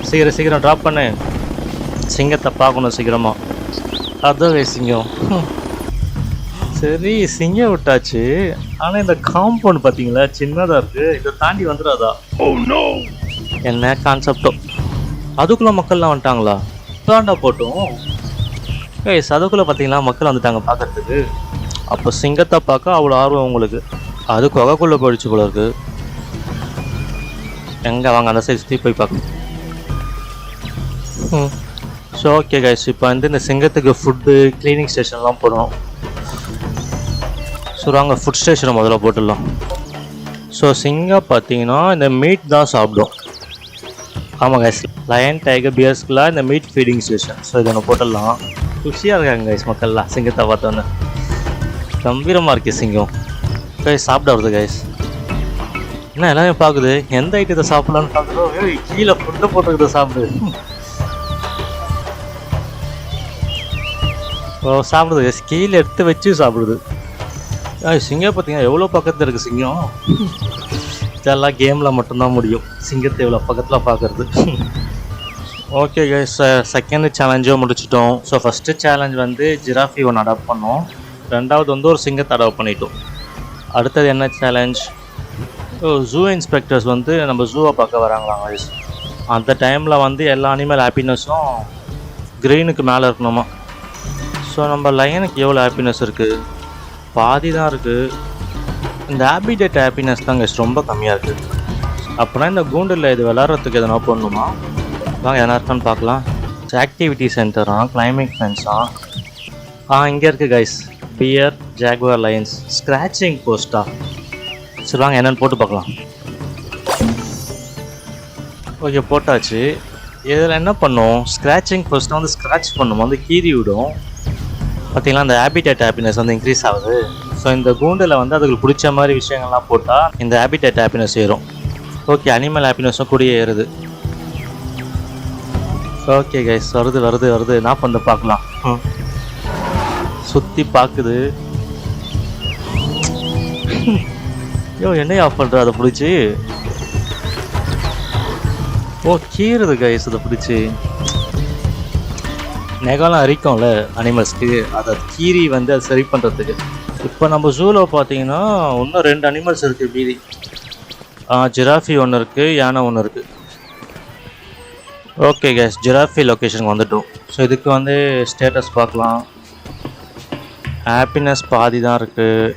சீக்கிரம் சீக்கிரம் ட்ராப் பண்ணு. சிங்கத்தை பார்க்கணும் சீக்கிரமாக. அதான் சிங்கம். சரி சிங்கம் விட்டாச்சு. ஆனால் இந்த காம்பவுண்ட் பார்த்தீங்களா சின்னதாக இருக்குது. இதை தாண்டி வந்துடாதா? என்ன கான்செப்டோ. அதுக்குள்ளே மக்கள்லாம் வந்துட்டாங்களா? தாண்டா போட்டோம். அதுக்குள்ளே பார்த்தீங்களா மக்கள் வந்துட்டாங்க பார்க்கறதுக்கு. அப்போ சிங்கத்தை பார்க்க அவ்வளோ ஆர்வம் உங்களுக்கு. அது கொகைக்குள்ளே போயிடுச்சு போல இருக்கு. எங்கே வாங்க அந்த சைடு சுற்றி போய் பார்க்கணும். ஸோ ஓகே கைஸ், இப்போ வந்து இந்த சிங்கத்துக்கு ஃபுட்டு க்ளீனிங் ஸ்டேஷன்லாம் போடணும். ஸோ நாங்கள் ஃபுட் ஸ்டேஷனை முதல்ல போட்டுடலாம். ஸோ சிங்கம் பார்த்தீங்கன்னா இந்த மீட் தான் சாப்பிடும். ஆமாம் கைஸ், லயன் டைகர் பியர்ஸ்க்குலாம் இந்த மீட் ஃபீடிங் ஸ்டேஷன். ஸோ இதை ஒன்று போட்டுடலாம். குஷியாக இருக்காங்க கைஸ் மக்கள்லாம் சிங்கத்தை பார்த்தோன்னு. கம்பீரமாக இருக்கு சிங்கம். கைஸ் சாப்பிட வருது கைஸ். என்ன எல்லாமே பார்க்குது, எந்த ஐட்டத்தை சாப்பிட்லான்னு பார்க்குறோம். கீழே ஃபுட்டை போட்டுக்கிட்ட சாப்பிடுது. ஓ சாப்பிடுது கைஸ், கீழே எடுத்து வச்சு சாப்பிடுது. சிங்கம் பார்த்தீங்கன்னா எவ்வளோ பக்கத்தில் இருக்குது சிங்கம். இதெல்லாம் கேமில் மட்டும்தான் முடியும் சிங்கத்தை இவ்வளோ பக்கத்தில் பார்க்குறது. ஓகே கைஸ், செகண்ட் சேலஞ்சும் முடிச்சிட்டோம். ஸோ ஃபஸ்ட்டு சேலஞ்ச் வந்து ஜிராஃபி ஒன்று அடாப்ட் பண்ணோம். ரெண்டாவது வந்து ஒரு சிங்கத்தை அடாப்ட் பண்ணிட்டோம். அடுத்தது என்ன சேலஞ்ச்? ஜூ இன்ஸ்பெக்டர்ஸ் வந்து நம்ம ஜூவை பார்க்க வராங்களாம் கைஸ். அந்த டைமில் வந்து எல்லா அனிமல் ஹாப்பினஸும் க்ரீனுக்கு மேலே இருக்கணுமா. ஸோ நம்ம லயனுக்கு எவ்வளோ ஹாப்பினஸ் இருக்குது? பாதி தான் இருக்குது. இந்த ஹேபிடேட் ஹாப்பினஸ் தான் கைஸ் ரொம்ப கம்மியாக இருக்குது. அப்படின்னா இந்த கூண்டில் இது விளாட்றதுக்கு எதனா பண்ணணுமா? வாங்க எதனா இருக்கான்னு பார்க்கலாம். ஆக்டிவிட்டி சென்டரா, கிளைம்பிங் ஃபென்ஸா? இங்கே இருக்குது guys. Bear, jaguar, lions, scratching போஸ்டா? சரி வாங்க என்னென்னு போட்டு பார்க்கலாம். ஓகே போட்டாச்சு. இதில் என்ன பண்ணும்? ஸ்க்ராச்சிங் போஸ்ட்டாக வந்து ஸ்க்ராட்ச் பண்ணும், வந்து கீறி விடும். பார்த்திங்களா இந்த ஹேபிடேட் ஹாப்பினஸ் வந்து இன்க்ரீஸ் ஆகுது. ஸோ இந்த கூண்டில் வந்து அதுக்கு பிடிச்ச மாதிரி விஷயங்கள்லாம் போட்டால் இந்த ஹேபிடேட் ஹாப்பினஸ் ஏறும். ஓகே அனிமல் ஹாப்பினஸும் கூடிய ஏறுது. ஓகே கைஸ், வருது வருது வருது. நான் பண்ண பார்க்கலாம். சுற்றி பார்க்குது. என்னைய ஆஃப் பண்ணுற அதை பிடிச்சி? ஓ கீறுது கைஸ் அதை பிடிச்சி. நெகலாம் அரிக்கும்ல அனிமல்ஸ்க்கு, அதை கீரி வந்து அதை சரி பண்ணுறதுக்கு. இப்போ நம்ம ஜூவில் பார்த்தீங்கன்னா இன்னும் 2 அனிமல்ஸ் இருக்குது மீதி. ஜிராஃபி ஒன்று இருக்குது, யானை ஒன்று இருக்குது. ஓகே கேஸ், ஜிராஃபி லொக்கேஷனுக்கு வந்துட்டோம். ஸோ இதுக்கு வந்து ஸ்டேட்டஸ் பார்க்கலாம். ஹாப்பினஸ் பாதி தான் இருக்குது.